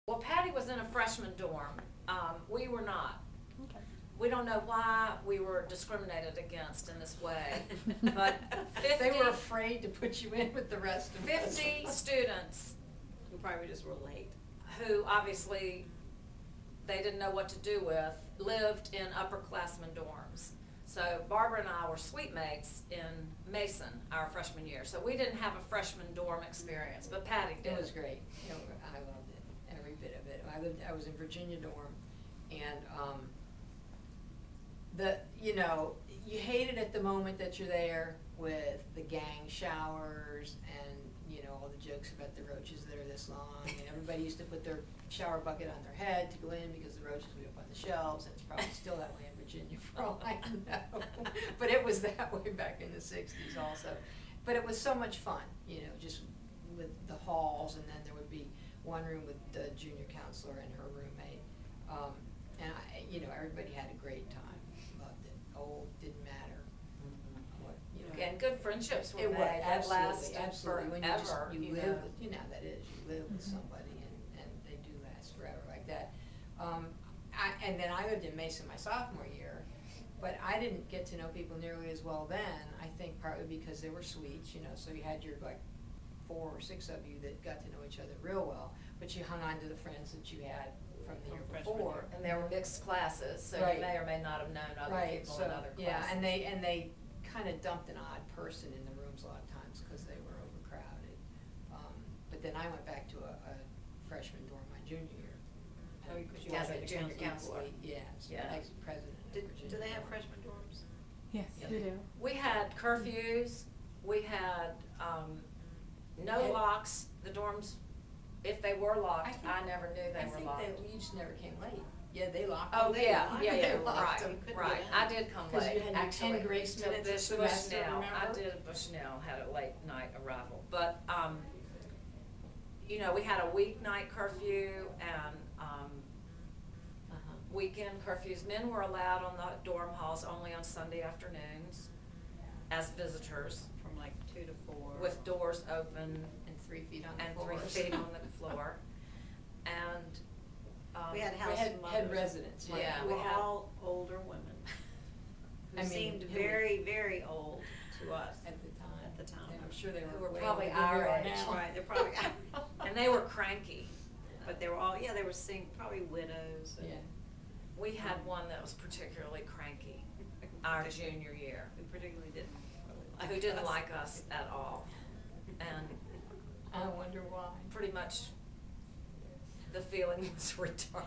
Well, Patty was in a freshman dorm. We were not. Okay. We don't know why we were discriminated against in this way, but 50, They were afraid to put you in with the rest of us. 50 students Who probably just were late. who obviously they didn't know what to do with, lived in upperclassmen dorms. So Barbara and I were suite mates in Mason our freshman year. So we didn't have a freshman dorm experience, but Patty did. It was great. You know, I loved it, every bit of it. I was in Virginia dorm, and, you hate it at the moment that you're there with the gang showers and, all the jokes about the roaches that are this long. And everybody used to put their shower bucket on their head to go in because the roaches would be up on the shelves, and it's probably still that way in Virginia for all I know. But it was that way back in the 60s also. But it was so much fun, just with the halls, and then there would be one room with the junior counselor and her roommate. And everybody had a great time, loved it. Old, didn't matter. And good friendships were It made was, that lasted absolutely. When forever. you live with, that is, you live with somebody and they do last forever like that. And then I lived in Mason my sophomore year, but I didn't get to know people nearly as well then, I think partly because they were suites, so you had your 4 or 6 of you that got to know each other real well, but you hung on to the friends that you had from the year before. And there were mixed classes, so Right. you may or may not have known other Right, people so, in other classes. yeah, and they kind of dumped an odd person in the rooms a lot of times because they were overcrowded. But then I went back to a freshman dorm my junior year. Oh, because you Yes, were the the junior counselor. counselor. Yeah, Yeah. ex-president of Do Virginia. they have Dorm. freshman dorms? Yes, Yep. we do. We had curfews, we had, no Okay. locks, the dorms, if they were locked, I never knew they were locked. I think you just never came late. Yeah, they locked Oh, them. yeah, They right, locked them. Couldn't right, get in. I did come 'Cause you late, had your 10 actually, grace to minutes a this semester, Bushnell, I remember? did a Bushnell, had a late night arrival, but, we had a weeknight curfew and, weekend curfews. Men were allowed on the dorm halls only on Sunday afternoons as visitors From 2 to 4. with doors open And 3 feet on the and floors. 3 feet on the floor. And, We had We house had mothers. residents, Yeah, Who we were had- all older women. Who I mean, seemed who- very, very old to us. At the time. At the time. And I'm sure they Who were were way probably older than our we are age. now. Right, they're probably. and they were cranky. But they were all, they were probably widows. And Yeah. We had one that was particularly cranky our junior year, Who particularly didn't really like us. who didn't like us at all. And I wonder why. pretty much the feeling was returned.